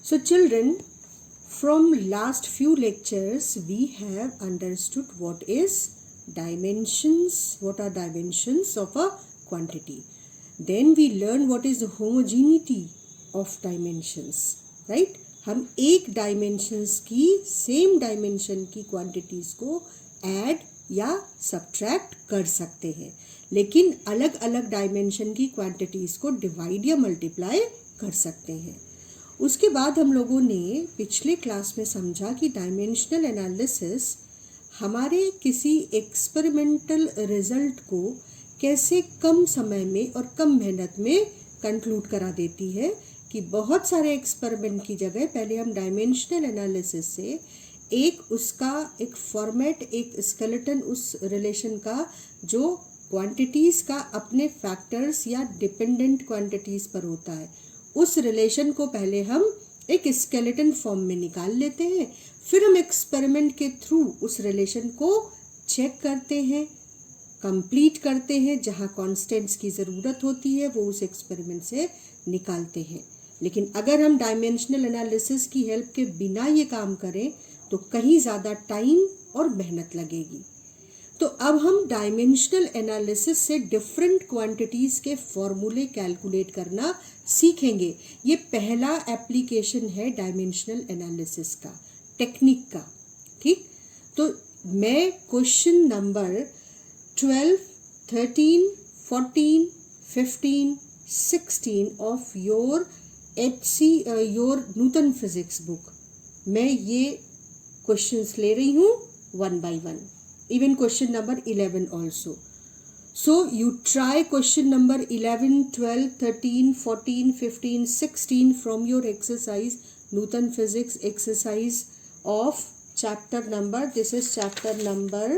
So children, from last few lectures we have understood what is dimensions, what are dimensions of a quantity. Then we learn what is the homogeneity of dimensions, right? हम एक dimensions की same dimension की quantities को add या subtract कर सकते हैं, लेकिन अलग अलग डायमेंशन की क्वांटिटीज को डिवाइड या मल्टीप्लाई कर सकते हैं. उसके बाद हम लोगों ने पिछले क्लास में समझा कि डायमेंशनल एनालिसिस हमारे किसी एक्सपेरिमेंटल रिजल्ट को कैसे कम समय में और कम मेहनत में कंक्लूड करा देती है, कि बहुत सारे एक्सपेरिमेंट की जगह पहले हम डायमेंशनल एनालिसिस से उसका एक फॉर्मेट, एक स्केलेटन उस रिलेशन का जो क्वांटिटीज़ का अपने फैक्टर्स या डिपेंडेंट क्वांटिटीज़ पर होता है, उस रिलेशन को पहले हम एक स्केलेटन फॉर्म में निकाल लेते हैं. फिर हम एक्सपेरिमेंट के थ्रू उस रिलेशन को चेक करते हैं, कंप्लीट करते हैं, जहाँ कॉन्स्टेंट्स की ज़रूरत होती है वो उस एक्सपेरिमेंट से निकालते हैं. लेकिन अगर हम डायमेंशनल एनालिसिस की हेल्प के बिना ये काम करें तो कहीं ज़्यादा टाइम और मेहनत लगेगी. तो अब हम डायमेंशनल एनालिसिस से डिफरेंट क्वांटिटीज़ के फॉर्मूले कैलकुलेट करना सीखेंगे. ये पहला एप्लीकेशन है डायमेंशनल एनालिसिस का, टेक्निक का. ठीक, तो मैं question number 12, 13, 14, 15, 16 of your your Nutan physics book, मैं ये क्वेश्चंस ले रही हूँ 1 by 1, even question number 11 also. So you try question number 11, 12, 13, 14, 15, 16 from your exercise, Newton Physics exercise of chapter number, this is chapter number,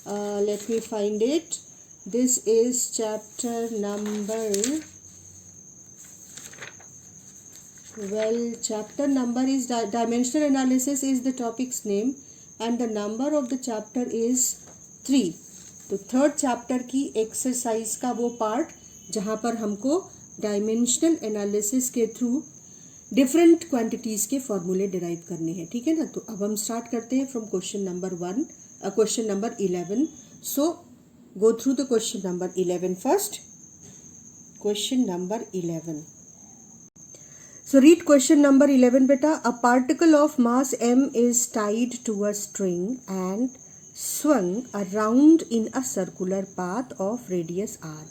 let me find it, this is chapter number, well, chapter number is dimensional analysis is the topic's name and the number of the chapter is 3. तो third chapter की exercise का वो part जहाँ पर हमको dimensional analysis के through different quantities के फॉर्मूले डिराइव करने हैं. ठीक है ना. तो अब हम स्टार्ट करते हैं from question number 1, question number 11. So go through the question number 11 first. Question number 11. So read question number 11 beta. A particle of mass m is tied to a string and swung around in a circular path of radius r.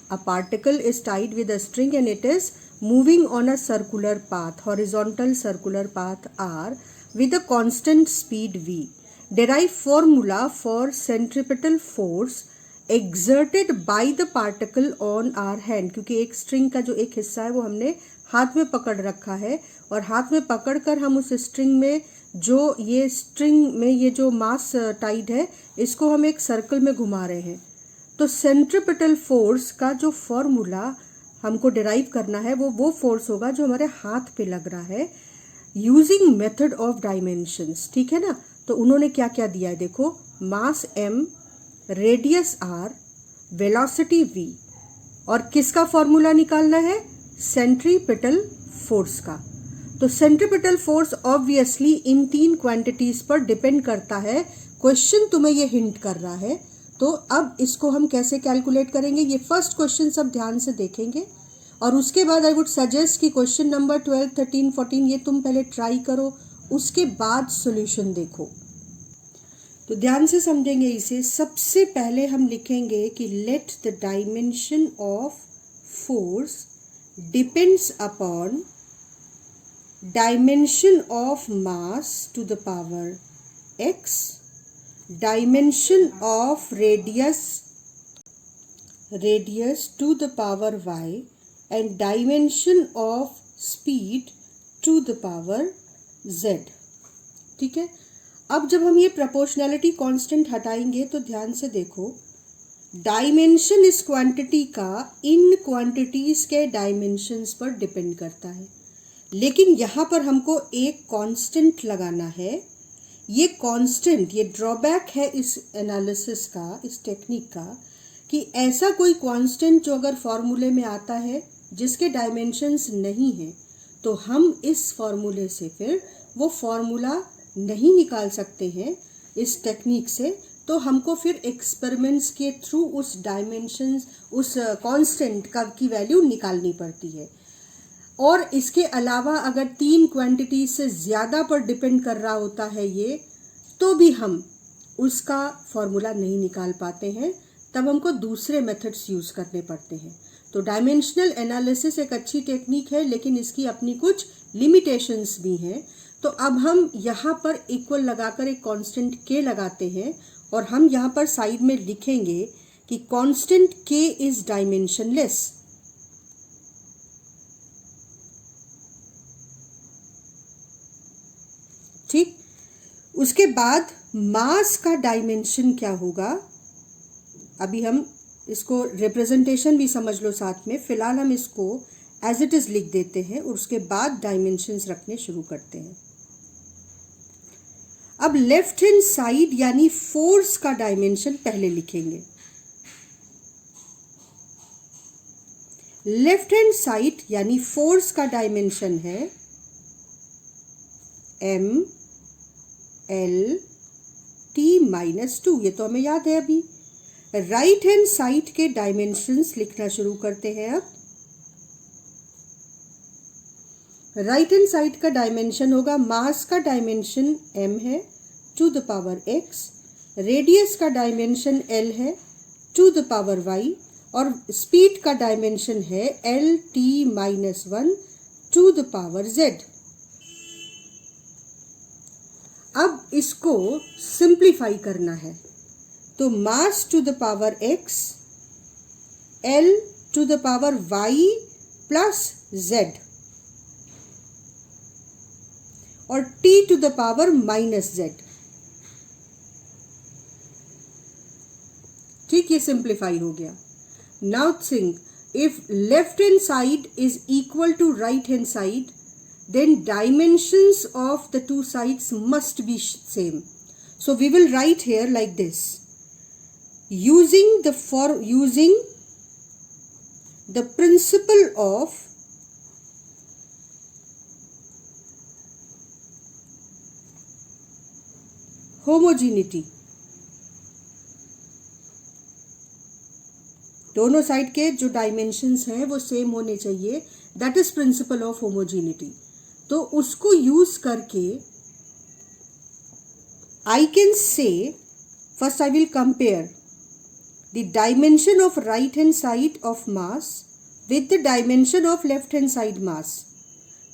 A particle is tied with a string and it is moving on a circular path, horizontal circular path r with a constant speed v. Derive formula for centripetal force exerted by the particle on our hand. क्योंकि एक string का जो एक हिस्सा है वो हमने हाथ में पकड़ रखा है और हाथ में पकड़कर हम उस स्ट्रिंग में ये जो मास टाइड है इसको हम एक सर्कल में घुमा रहे हैं. तो सेंट्रिपिटल फोर्स का जो फॉर्मूला हमको डिराइव करना है वो फोर्स होगा जो हमारे हाथ पे लग रहा है यूजिंग मेथड ऑफ डायमेंशंस. ठीक है ना. तो उन्होंने क्या क्या दिया है देखो, मास m, radius r, velocity v और किसका फॉर्मूला निकालना है, सेंट्रीपिटल फोर्स का. तो सेंट्रीपिटल फोर्स ऑब्वियसली इन 3 क्वांटिटीज पर डिपेंड करता है. क्वेश्चन तुम्हें ये हिंट कर रहा है. तो अब इसको हम कैसे कैलकुलेट करेंगे, ये फर्स्ट क्वेश्चन सब ध्यान से देखेंगे और उसके बाद आई वुड सजेस्ट कि क्वेश्चन नंबर 12, 13, 14 ये तुम पहले ट्राई करो, उसके बाद सॉल्यूशन देखो. तो ध्यान से समझेंगे इसे. सबसे पहले हम लिखेंगे कि let the dimension of force depends upon dimension of mass to the power x, dimension of radius to the power y and dimension of speed to the power z. ठीक है. अब जब हम ये प्रोपोर्शनैलिटी कांस्टेंट हटाएंगे तो ध्यान से देखो, डायमेंशन इस क्वांटिटी का इन क्वांटिटीज के डायमेंशंस पर डिपेंड करता है. लेकिन यहाँ पर हमको एक कांस्टेंट लगाना है. ये कांस्टेंट, ये ड्रॉबैक है इस एनालिसिस का, इस टेक्निक का, कि ऐसा कोई कांस्टेंट जो अगर फॉर्मूले में आता है जिसके डायमेंशंस नहीं हैं तो हम इस फॉर्मूले से फिर वो फॉर्मूला नहीं निकाल सकते हैं इस टेक्निक से, तो हमको फिर एक्सपेरिमेंट्स के थ्रू उस डायमेंशंस, उस कांस्टेंट का की वैल्यू निकालनी पड़ती है। और इसके अलावा अगर 3 क्वांटिटीज से ज़्यादा पर डिपेंड कर रहा होता है ये, तो भी हम उसका फॉर्मूला नहीं निकाल पाते हैं, तब हमको दूसरे मेथड्स यूज़ करने पड़ते हैं। तो डायमेंशनल एनालिसिस एक अच्छी टेक्निक है, लेकिन इसकी अपनी कुछ लिमिटेशंस भी हैं। तो अब हम यहाँ पर इक्वल लगाकर एक कांस्टेंट k लगाते हैं, और हम यहाँ पर साइड में लिखेंगे कि कांस्टेंट k इज डायमेंशनलेस। ठीक, उसके बाद मास का डायमेंशन क्या होगा, अभी हम इसको रिप्रेजेंटेशन भी समझ लो साथ में, फिलहाल हम इसको एज इट इज लिख देते हैं और उसके बाद डायमेंशंस रखने शुरू करते हैं। अब लेफ्ट हैंड साइड यानी फोर्स का डायमेंशन पहले लिखेंगे। लेफ्ट हैंड साइड यानी फोर्स का डायमेंशन है m l t -2, ये तो हमें याद है अभी। राइट हैंड साइड के डायमेंशंस लिखना शुरू करते हैं। अब राइट हैंड साइड का डायमेंशन होगा, मास का डायमेंशन m है to the power x, radius का डायमेंशन l है टू द पावर y, और स्पीड का डायमेंशन है l t -1 to the power z। अब इसको सिंप्लीफाई करना है, तो mass to the power x, l to the power y plus z, और t to the power -z। ठीक, ये सिंप्लीफाई हो गया। Now think, if left hand side is equal to right hand side, then dimensions of the two sides must be same. So we will write here like this, using the principle of homogeneity। दोनों side के जो dimensions हैं वो same होने चाहिए, that is principle of homogeneity. तो उसको use करके I can say, first I will compare the dimension of right hand side of mass with the dimension of left hand side mass.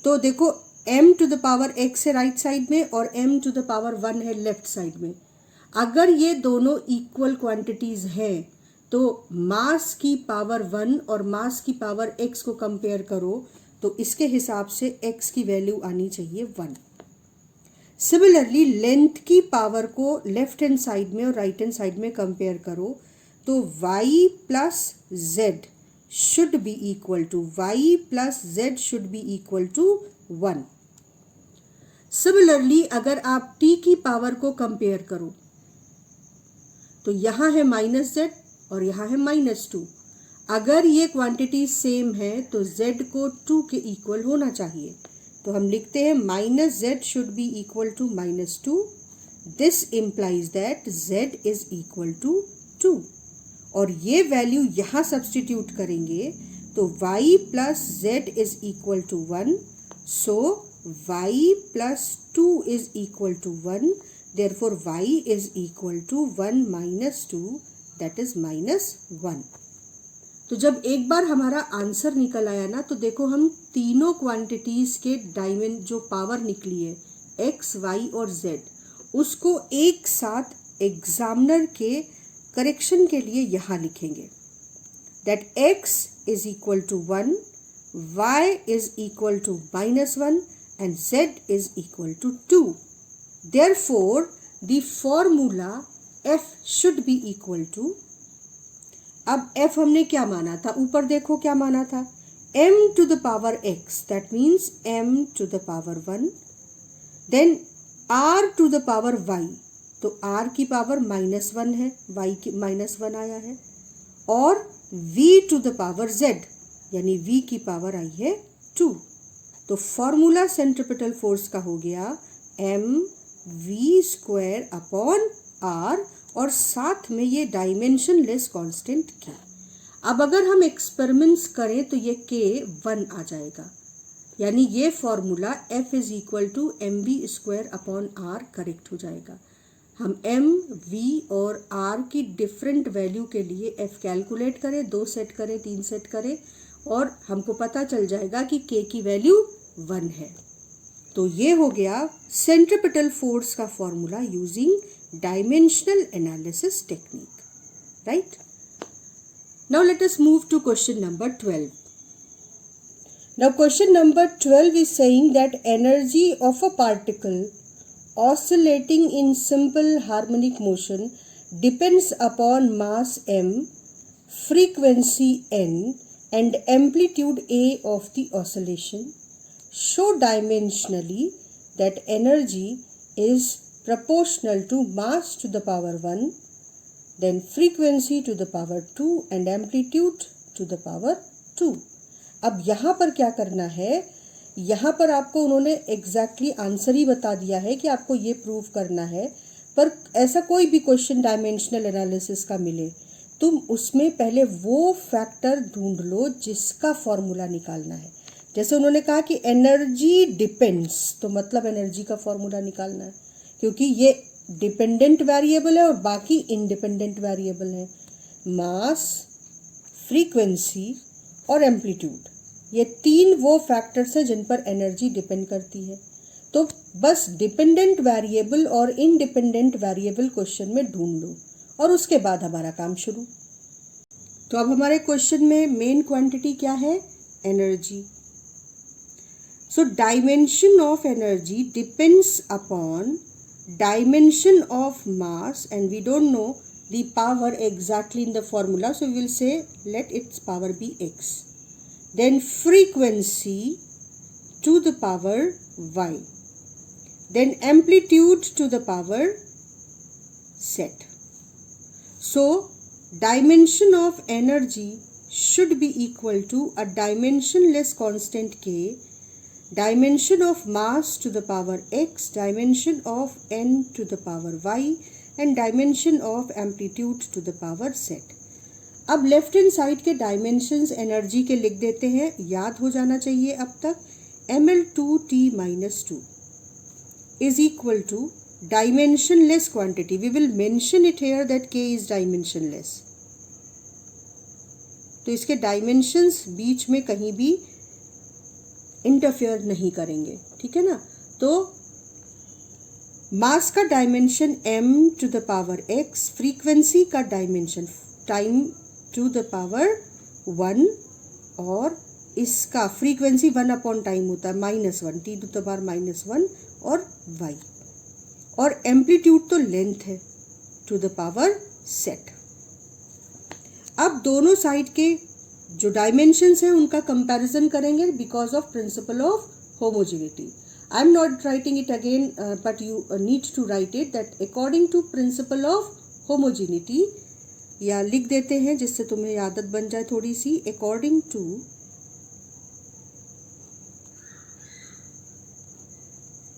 तो देखो m to the power x है right side में और m to the power 1 है left side में। अगर ये दोनों इक्वल क्वांटिटीज हैं तो मास की पावर 1 और मास की पावर x को कंपेयर करो, तो इसके हिसाब से x की वैल्यू आनी चाहिए 1। सिमिलरली लेंथ की पावर को लेफ्ट हैंड साइड में और राइट हैंड साइड में कंपेयर करो, तो y plus z should be equal to 1। Similarly अगर आप t की पावर को कंपेयर करो, तो यहाँ है -z और यहाँ है -2। अगर ये क्वांटिटी सेम है तो z को 2 के इक्वल होना चाहिए, तो हम लिखते हैं -z should be equal to -2। This implies that z is equal to 2, और ये वैल्यू यहाँ सब्सटीट्यूट करेंगे तो y plus z is equal to 1। So y plus 2 is equal to 1, therefore y is equal to 1 - 2, that is -1। तो जब एक बार हमारा answer निकल आया ना, तो देखो हम तीनों क्वांटिटीज के जो पावर निकली है x, y और z, उसको एक साथ एग्जामिनर के करेक्शन के लिए यहाँ लिखेंगे। That x is equal to 1, y is equal to -1 and z is equal to 2। Therefore the formula f should be equal to, अब f हमने क्या माना था, ऊपर देखो क्या माना था, m to the power x, that means m to the power 1, then r to the power y, तो r की पावर -1 है, y की -1 आया है, और v to the power z, यानी v की पावर आई है 2। तो फॉर्मूला सेंट्रिपिटल फोर्स का हो गया mv² अपॉन r और साथ में ये डायमेंशनलेस कांस्टेंट k। अब अगर हम एक्सपेरिमेंट्स करें तो ये k 1 आ जाएगा, यानी ये formula F is equal to mv² upon r correct हो जाएगा। हम m, v और r की डिफरेंट वैल्यू के लिए F कैलकुलेट करें, 2 सेट करें, 3 सेट करें और हमको पता चल जाएगा कि k की वैल्यू 1 है। तो ये हो गया सेंट्रिपिटल फोर्स का formula using dimensional analysis technique, right. Now let us move to question number 12. Now question number 12 is saying that energy of a particle oscillating in simple harmonic motion depends upon mass m, frequency n and amplitude a of the oscillation. Show dimensionally that energy is proportional to mass to the power 1, then frequency to the power 2 and amplitude to the power 2. अब यहाँ पर क्या करना है, यहाँ पर आपको उन्होंने एग्जैक्टली आंसर ही बता दिया है कि आपको ये प्रूव करना है, पर ऐसा कोई भी क्वेश्चन डायमेंशनल एनालिसिस का मिले, तुम उसमें पहले वो फैक्टर ढूंढ लो जिसका फॉर्मूला निकालना है। जैसे उन्होंने कहा कि एनर्जी डिपेंड्स, तो मतलब एनर्जी का फॉर्मूला निकालना है, क्योंकि ये डिपेंडेंट वेरिएबल है और बाकी इंडिपेंडेंट वेरिएबल है। मास, फ्रीक्वेंसी और एम्पलीट्यूड, ये 3 वो फैक्टर्स हैं जिन पर एनर्जी डिपेंड करती है। तो बस डिपेंडेंट वेरिएबल और इंडिपेंडेंट वेरिएबल क्वेश्चन में ढूंढ लो और उसके बाद हमारा काम शुरू। तो अब हमारे क्वेश्चन में मेन क्वांटिटी क्या है, energy. So dimension of energy depends upon dimension of mass and we don't know the power exactly in the formula, so we will say let its power be x. Then frequency to the power y, then amplitude to the power z. So dimension of energy should be equal to a dimensionless constant k, dimension of mass to the power x, dimension of n to the power y and dimension of amplitude to the power z. अब left hand side के dimensions energy के लिख देते हैं, याद हो जाना चाहिए अब तक। ml2t minus 2 is equal to dimensionless quantity. We will mention it here that k is dimensionless. तो इसके डायमेंशंस बीच में कहीं भी इंटरफेयर नहीं करेंगे, ठीक है ना। तो मास का dimension m to the power x, frequency का dimension time to the power 1 और इसका फ्रीक्वेंसी 1 अपॉन टाइम होता है -1, t टू द पावर -1 और y, और एम्पलीट्यूड तो लेंथ है टू द पावर सेट। अब दोनों साइड के जो डायमेंशंस हैं उनका कंपैरिजन करेंगे because of principle of homogeneity. I am not writing it again, but you need to write it that according to principle of homogeneity, या लिख देते हैं जिससे तुम्हें आदत बन जाए थोड़ी सी। according to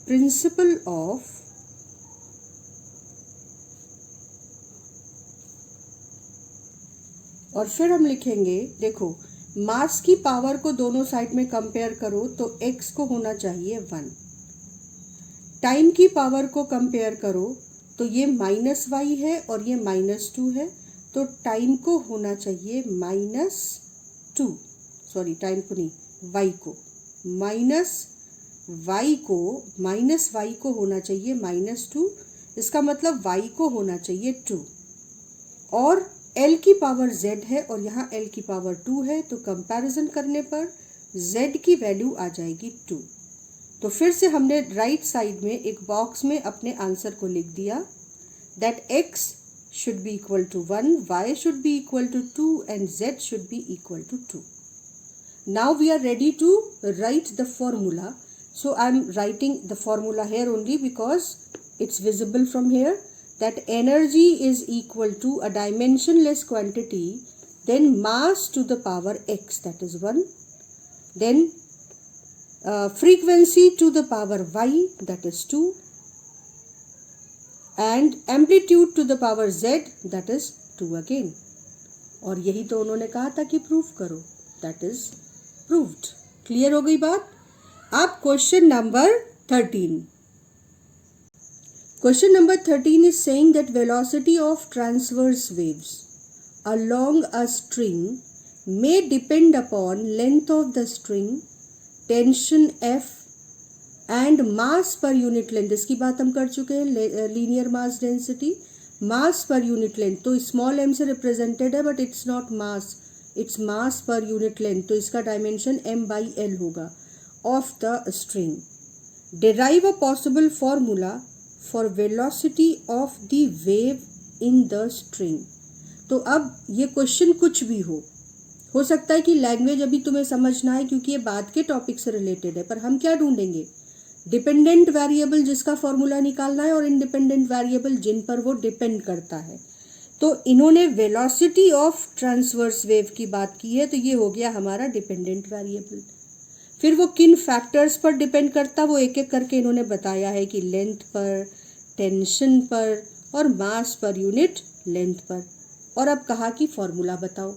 principle of और फिर हम लिखेंगे, देखो मास की पावर को दोनों साइड में कंपेयर करो तो x को होना चाहिए 1, टाइम की पावर को कंपेयर करो तो ये -y है और ये -2 है, तो टाइम को होना चाहिए -2, सॉरी टाइम को नहीं, y को -y को होना चाहिए -2, इसका मतलब y को होना चाहिए 2, और L की पावर Z है और यहाँ L की पावर 2 है, तो कंपैरिजन करने पर Z की वैल्यू आ जाएगी 2। तो फिर से हमने राइट साइड में एक बॉक्स में अपने आंसर को लिख दिया that x should be equal to 1, y should be equal to 2 and z should be equal to 2. Now we are ready to write the formula. So I am writing the formula here only because it's visible from here that energy is equal to a dimensionless quantity, then mass to the power x, that is 1, then frequency to the power y, that is 2, and amplitude to the power z, that is 2 again. और यही तो उन्होंने कहा था कि prove करो, that is proved. Clear हो गई बात. अब question number 13. Question number 13 is saying that velocity of transverse waves along a string may depend upon length of the string, tension F and mass per unit length. इसकी बात हम कर चुके हैं, linear mass density, mass per unit length. तो small m से represented है, but it's not mass, it's mass per unit length. तो इसका dimension m by l होगा of the string. Derive a possible formula for velocity of the wave in the string. तो अब ये question कुछ भी हो सकता है कि लैंग्वेज अभी तुम्हें समझना है क्योंकि ये बाद के टॉपिक से रिलेटेड है, पर हम क्या ढूंढेंगे, डिपेंडेंट वेरिएबल जिसका फॉर्मूला निकालना है और इंडिपेंडेंट वेरिएबल जिन पर वो डिपेंड करता है. तो इन्होंने वेलोसिटी ऑफ ट्रांसवर्स वेव की बात की है, तो ये हो गया हमारा डिपेंडेंट वेरिएबल. फिर वो किन फैक्टर्स पर डिपेंड करता, वो एक एक करके इन्होंने बताया है कि लेंथ पर, टेंशन पर और मास पर यूनिट लेंथ पर. और अब कहा कि फॉर्मूला बताओ.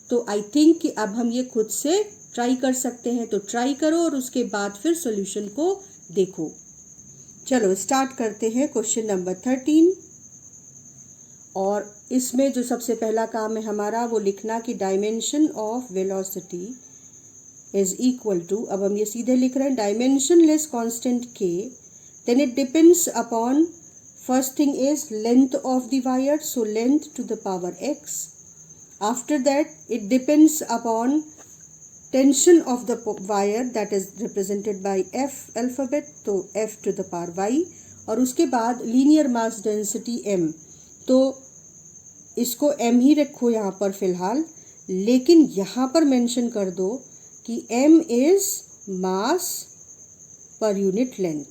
तो आई थिंक कि अब हम ये खुद से ट्राई कर सकते हैं. तो ट्राई करो और उसके बाद फिर सॉल्यूशन को देखो. चलो स्टार्ट करते हैं क्वेश्चन नंबर 13. और इसमें जो सबसे पहला काम है हमारा वो लिखना कि dimension of velocity is equal to, अब हम ये सीधे लिख रहे हैं, dimensionless constant k, then it depends upon, first thing is length of the wire, so length to the power x. After that it depends upon tension of the wire, that is represented by f alphabet, तो f to the power y. और उसके बाद linear mass density m, तो इसको m ही रखो यहाँ पर फिलहाल, लेकिन यहाँ पर मेंशन कर दो कि m is mass per unit length.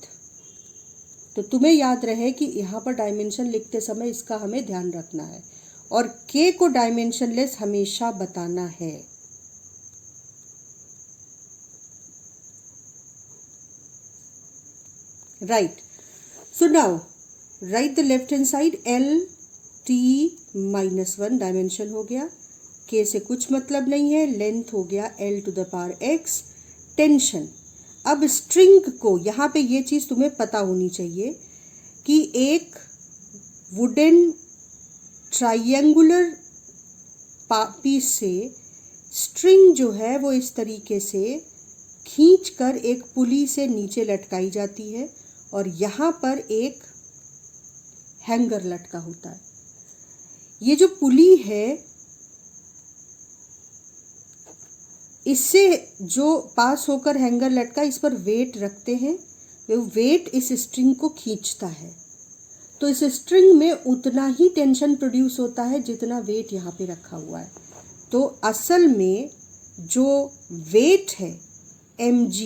तो तुम्हें याद रहे कि यहाँ पर डायमेंशन लिखते समय इसका हमें ध्यान रखना है और k को डायमेंशन लेस हमेशा बताना है. Right. So now right the left hand side, l t -1 dimension हो गया, k से कुछ मतलब नहीं है, लेंथ हो गया l to the power x, tension. अब स्ट्रिंग को यहाँ पे ये चीज़ तुम्हें पता होनी चाहिए कि एक वुडन ट्रायंगुलर पीस से स्ट्रिंग जो है वो इस तरीके से खींचकर एक पुली से नीचे लटकाई जाती है और यहाँ पर एक हैंगर लटका होता है. ये जो पुली है इससे जो पास होकर हैंगर लटका, इस पर वेट रखते हैं, वो वेट इस स्ट्रिंग को खींचता है. तो इस स्ट्रिंग में उतना ही टेंशन प्रोड्यूस होता है जितना वेट यहाँ पे रखा हुआ है. तो असल में जो वेट है mg,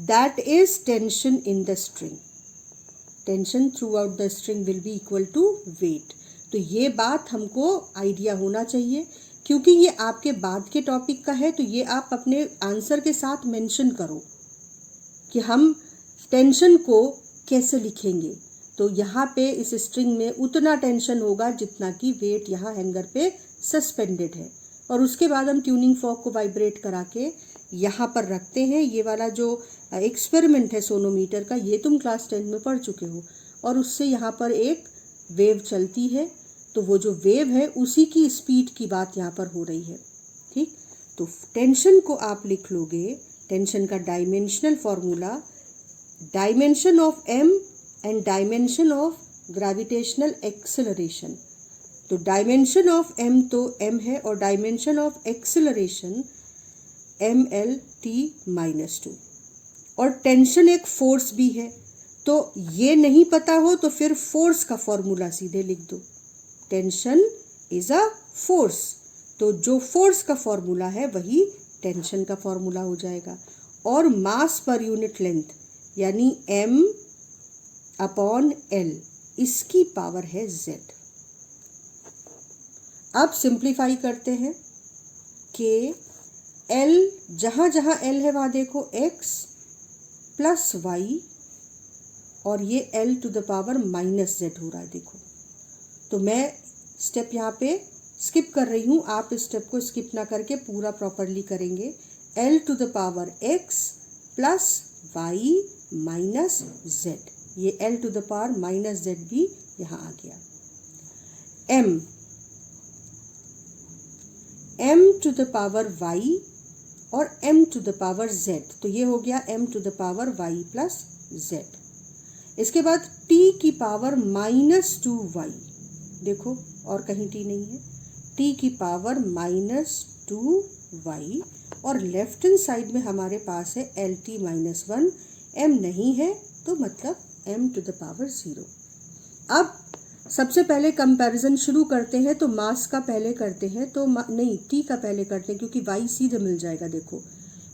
that is tension in the string. Tension throughout the string will be equal to weight. तो ये बात हमको आइडिया होना चाहिए क्योंकि ये आपके बाद के टॉपिक का है. तो ये आप अपने आंसर के साथ मेंशन करो कि हम टेंशन को कैसे लिखेंगे. तो यहाँ पे इस स्ट्रिंग में उतना टेंशन होगा जितना कि वेट यहाँ हैंगर पे सस्पेंडेड है. और उसके बाद हम ट्यूनिंग फॉर्क को वाइब्रेट करा के यहाँ पर रखते हैं. ये वाला जो एक्सपेरिमेंट है सोनोमीटर का, ये तुम क्लास 10 में पढ़ चुके हो. और उससे यहाँ पर एक वेव चलती है, तो वो जो वेव है उसी की स्पीड की बात यहाँ पर हो रही है. ठीक. तो टेंशन को आप लिख लोगे, टेंशन का dimensional formula, dimension of m and dimension of gravitational acceleration. तो डायमेंशन ऑफ m तो m है और डायमेंशन ऑफ एक्सेलरेशन mlt-2. और टेंशन एक फोर्स भी है. तो ये नहीं पता हो तो फिर फोर्स का फॉर्मूला सीधे लिख दो. टेंशन इज अ फोर्स, तो जो फोर्स का फॉर्मूला है वही टेंशन का फॉर्मूला हो जाएगा. और मास पर यूनिट लेंथ यानी m अपॉन l, इसकी पावर है z. अब सिंप्लीफाई करते हैं. k एल, जहाँ जहाँ एल है वहाँ देखो एक्स प्लस वाई, और ये L to the power minus Z हो रहा है देखो। तो मैं स्टेप यहाँ पे स्किप कर रही हूँ, आप इस स्टेप को स्किप ना करके पूरा प्रॉपरली करेंगे। L to the power X plus Y minus Z, ये L to the power minus Z भी यहाँ आ गया। M to the power Y और m to the power z, तो ये हो गया m to the power y plus z। इसके बाद t की पावर -2y, देखो और कहीं t नहीं है, t की पावर -2y, और लेफ्ट हैंड साइड में हमारे पास है lt-1, m नहीं है तो मतलब m टू द पावर 0। अब सबसे पहले कंपैरिजन शुरू करते हैं, तो मास का पहले करते हैं, तो नहीं टी का पहले करते हैं क्योंकि y सीधे मिल जाएगा। देखो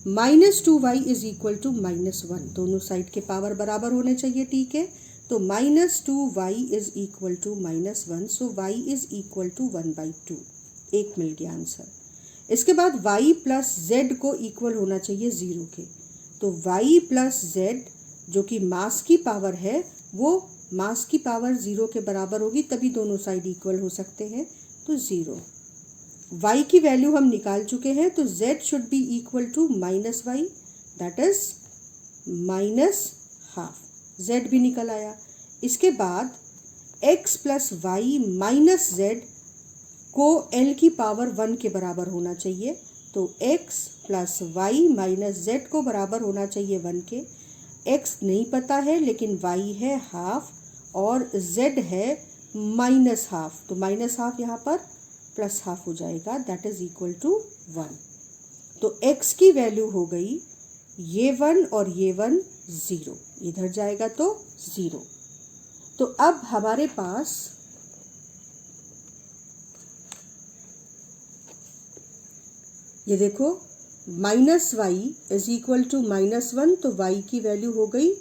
-2y इज इक्वल टू -1, दोनों साइड के पावर बराबर होने चाहिए टी के, तो -2y is equal to -1, so y is equal to 1/2, एक मिल गया आंसर। इसके बाद y प्लस जेड को इक्वल होना चाहिए 0 के, तो y प्लस जेड जो कि मास की पावर है वो मास की पावर 0 के बराबर होगी, तभी दोनों साइड इक्वल हो सकते हैं, तो 0। y की वैल्यू हम निकाल चुके हैं, तो z should be equal to -y, that is -half, z भी निकल आया। इसके बाद x plus Y minus z को l की पावर 1 के बराबर होना चाहिए, तो x plus Y minus z को बराबर होना चाहिए 1 के। x नहीं पता है लेकिन y है हाफ और z है -हाफ, तो -हाफ यहाँ पर +हाफ हो जाएगा, दैट इज इक्वल टू 1। तो x की वैल्यू हो गई ये 1 और ये 1 0, इधर जाएगा तो 0। तो अब हमारे पास ये देखो -y इज इक्वल टू -1, तो y की वैल्यू हो गई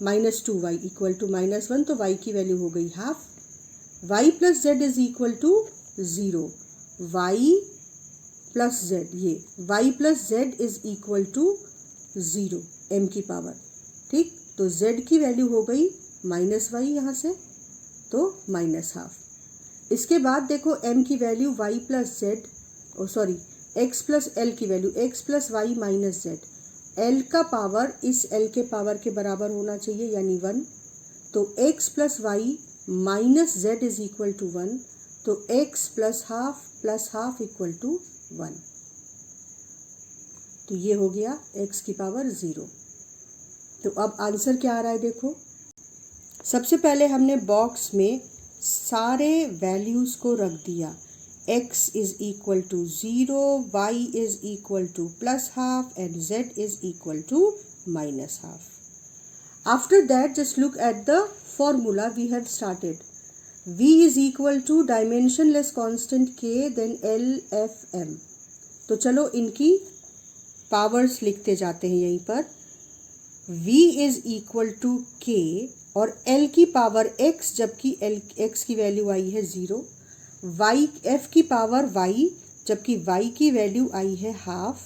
-2y इक्वल टू -1, तो y की वैल्यू हो गई half. y plus z is equal to 0, y plus z, ये y plus z is equal to 0 m की पावर, ठीक, तो z की वैल्यू हो गई -y यहाँ से, तो -हाफ। इसके बाद देखो m की value y plus Z, x plus L की value x plus Y minus Z, l का पावर इस l के पावर के बराबर होना चाहिए यानी 1, तो x plus Y minus Z is equal to 1, तो x plus half equal to 1, तो ये हो गया x की पावर 0। तो अब आंसर क्या आ रहा है देखो, सबसे पहले हमने बॉक्स में सारे वैल्यूज़ को रख दिया, x is equal to 0, y is equal to +half and z is equal to -half. After that just look at the formula we had started. V is equal to dimensionless constant k then L F M. तो चलो इनकी powers लिखते जाते हैं यहीं पर। V is equal to k और L की पावर x, जबकि x की वैल्यू आई है 0, y f की पावर y जबकि y की वैल्यू आई है हाफ,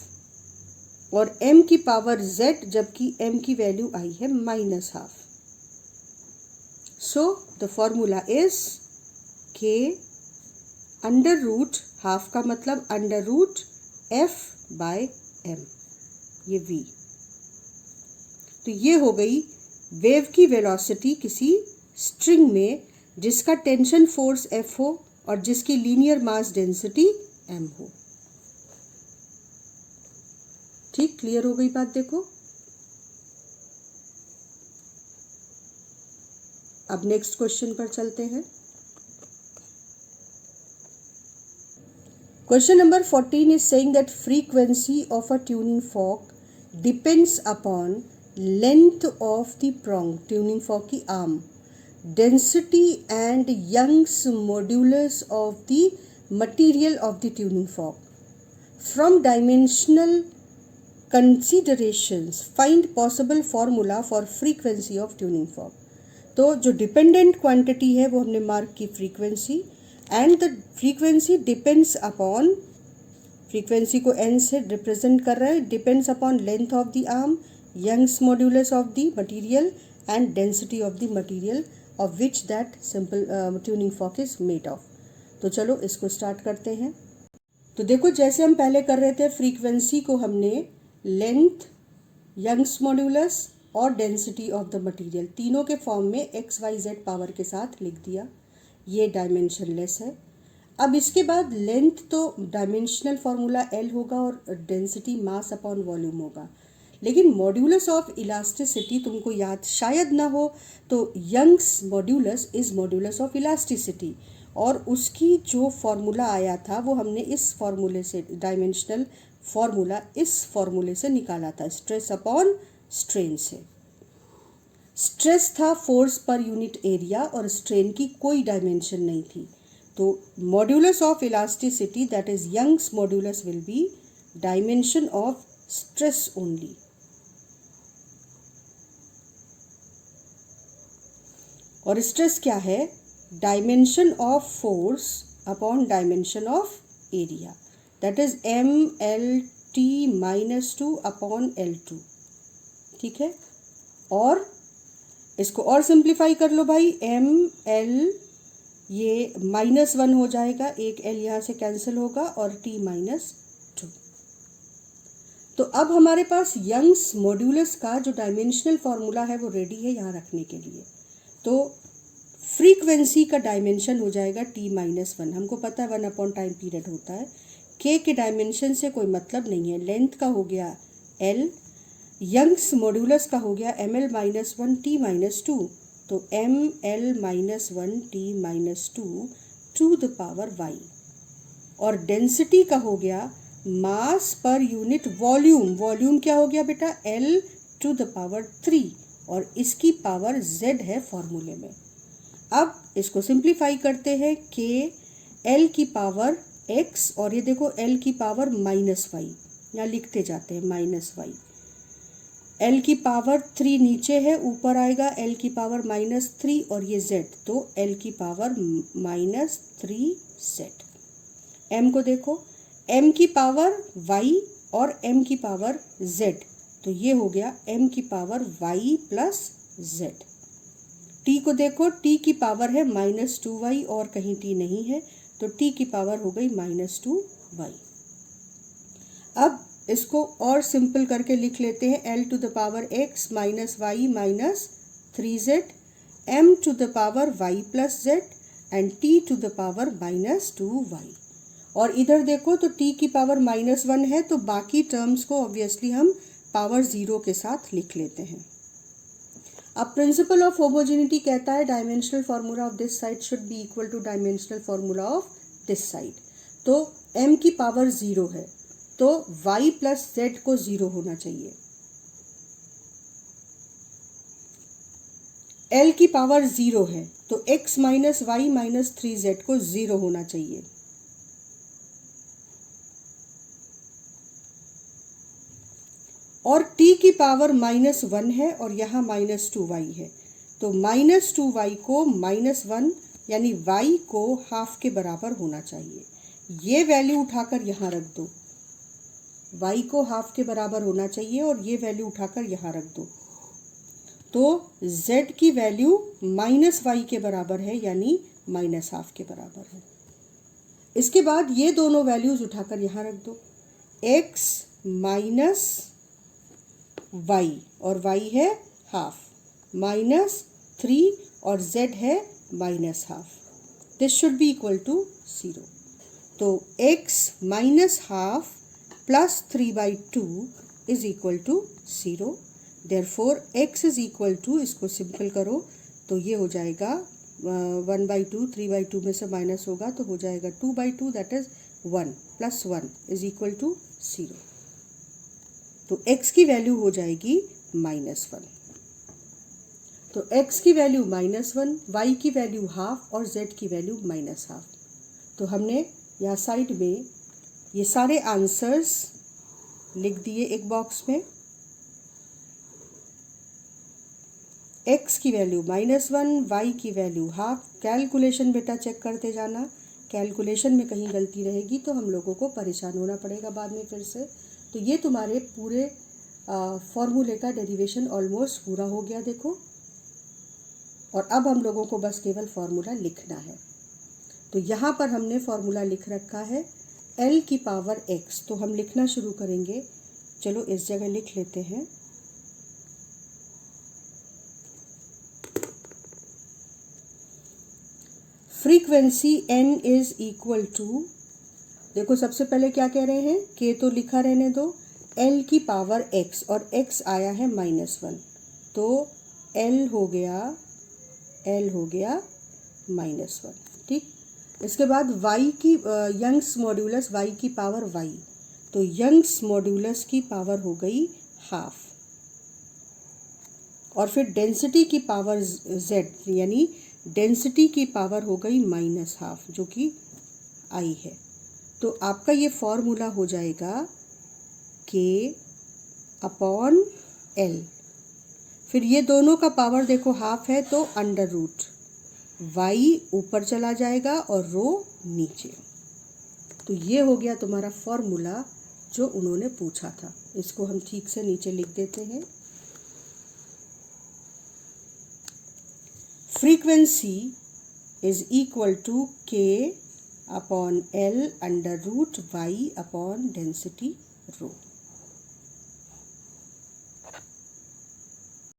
और m की पावर z जबकि m की वैल्यू आई है -half. So the formula is k under root, half का मतलब अंडर रूट f/m, ये v। तो ये हो गई वेव की वेलोसिटी किसी स्ट्रिंग में जिसका टेंशन फोर्स F हो और जिसकी लीनियर मास डेंसिटी m हो। ठीक, क्लियर हो गई बात देखो। अब नेक्स्ट क्वेश्चन पर चलते हैं। Question number 14 is saying that frequency of a tuning fork depends upon length of the prong, tuning fork की arm, density and Young's modulus of the material of the tuning fork. From dimensional considerations, find possible formula for frequency of tuning fork. तो जो dependent quantity है वो हमने mark की frequency, and the frequency depends upon frequency को n से represent कर रहा है. Depends upon length of the arm, Young's modulus of the material and density of the material of which that simple tuning fork is made of. तो चलो इसको start करते हैं. तो देखो जैसे हम पहले कर रहे थे, फ्रीक्वेंसी को हमने लेंथ, यंग्स मॉड्यूलस और डेंसिटी ऑफ द मटेरियल तीनों के फॉर्म में एक्स वाई जेड पावर के साथ लिख दिया. ये डायमेंशनलेस है. अब इसके बाद लेंथ तो डायमेंशनल फार्मूला एल होगा और डेंसिटी मास अपॉन वॉल्यूम होगा. लेकिन मॉड्यूलस ऑफ इलास्टिसिटी तुमको याद शायद ना हो, तो Young's modulus is modulus of elasticity, और उसकी जो फॉर्मूला आया था वो हमने इस फॉर्मूले से, डायमेंशनल फॉर्मूला इस फॉर्मूले से निकाला था, स्ट्रेस अपॉन स्ट्रेन से. स्ट्रेस था फोर्स पर यूनिट एरिया और स्ट्रेन की कोई डायमेंशन नहीं थी. तो modulus of elasticity that is Young's modulus will be dimension of stress only. और स्ट्रेस क्या है? Dimension of force upon dimension of area, that is M L T minus 2 upon L2. ठीक है. और इसको और सिंप्लीफाई कर लो भाई. एम एल ये -1 हो जाएगा, एक एल यहाँ से कैंसिल होगा, और टी -2. तो अब हमारे पास यंग्स मॉड्यूलस का जो डायमेंशनल फॉर्मूला है वो रेडी है यहाँ रखने के लिए. तो फ्रीक्वेंसी का डायमेंशन हो जाएगा t-1. हमको पता है 1 अपॉन टाइम पीरियड होता है. k के डायमेंशन से कोई मतलब नहीं है. लेंथ का हो गया l, यंग्स मॉड्यूलस का हो गया ml-1 t-2. तो ml-1 t-2 to the power y. और डेंसिटी का हो गया मास पर यूनिट वॉल्यूम. वॉल्यूम क्या हो गया बेटा? l टू द पावर 3, और इसकी पावर z है फॉर्मूले में. अब इसको सिंप्लीफाई करते हैं. k l की पावर x, और ये देखो l की पावर -y, यहाँ लिखते जाते हैं -y. l की पावर 3 नीचे है, ऊपर आएगा l की पावर -3, और ये z, तो l की पावर -3z. m को देखो, m की पावर y और m की पावर z, तो ये हो गया m की power y plus z. t को देखो, t की पावर है -2y और कहीं t नहीं है, तो t की पावर हो गई -2y. अब इसको और सिंपल करके लिख लेते हैं. l to the power x minus y minus 3z, m to the power y plus z and t to the power -2y. और इधर देखो तो t की पावर -1 है, तो बाकी टर्म्स को ऑब्वियसली हम पावर 0 के साथ लिख लेते हैं. अब प्रिंसिपल ऑफ होमोजेनिटी कहता है dimensional formula of this side should be equal two dimensional formula of this side. तो m की पावर 0 है, तो y प्लस z को 0 होना चाहिए. l की पावर 0 है, तो x minus y minus 3z को 0 होना चाहिए. और t की पावर -1 है और यहाँ -2y है, तो -2y को -1 यानी y को हाफ के बराबर होना चाहिए. ये वैल्यू उठाकर यहाँ रख दो, y को हाफ के बराबर होना चाहिए, और ये वैल्यू उठाकर यहाँ रख दो. तो z की वैल्यू -y के बराबर है, यानी -हाफ के बराबर है. इसके बाद ये दोनों वैल्यूज उठाकर यहाँ रख दो. x माइनस y, और y है हाफ, -3 और z है -half. This should be equal to 0. तो x minus half plus 3/2 is equal to 0. Therefore x is equal to, इसको सिंपल करो तो ये हो जाएगा 1/2, 3/2 में से माइनस होगा तो हो जाएगा 2/2, that is 1 plus 1 is equal to 0. तो x की वैल्यू हो जाएगी -1. तो x की वैल्यू -1, y की वैल्यू हाफ और z की वैल्यू -हाफ. तो हमने यहाँ साइड में ये सारे आंसर्स लिख दिए एक बॉक्स में. x की वैल्यू -1, y की वैल्यू हाफ. कैलकुलेशन बेटा चेक करते जाना. कैलकुलेशन में कहीं गलती रहेगी तो हम लोगों को परेशान होना पड़ेगा बाद में फिर से। तो ये तुम्हारे पूरे फॉर्मूले का डेरिवेशन ऑलमोस्ट पूरा हो गया देखो। और अब हम लोगों को बस केवल फॉर्मूला लिखना है। तो यहाँ पर हमने फॉर्मूला लिख रखा है l की पावर x। तो हम लिखना शुरू करेंगे। चलो इस जगह लिख लेते हैं। Frequency n is equal to, देखो सबसे पहले क्या कह रहे हैं, k तो लिखा रहने दो, l की पावर x, और x आया है -1, तो l हो गया -1। ठीक, इसके बाद y की यंग्स मॉड्यूलस y की पावर y, तो यंग्स मॉड्यूलस की पावर हो गई हाफ, और फिर डेंसिटी की पावर z, यानी डेंसिटी की पावर हो गई -1/2, जो कि I है। तो आपका ये फॉर्मूला हो जाएगा K/L। फिर ये दोनों का पावर देखो हाफ है, तो √, y ऊपर चला जाएगा और रो नीचे। तो ये हो गया तुम्हारा फॉर्मूला जो उन्होंने पूछा था। इसको हम ठीक से नीचे लिख देते हैं। Frequency is equal to K/L √y/डेंसिटी रो।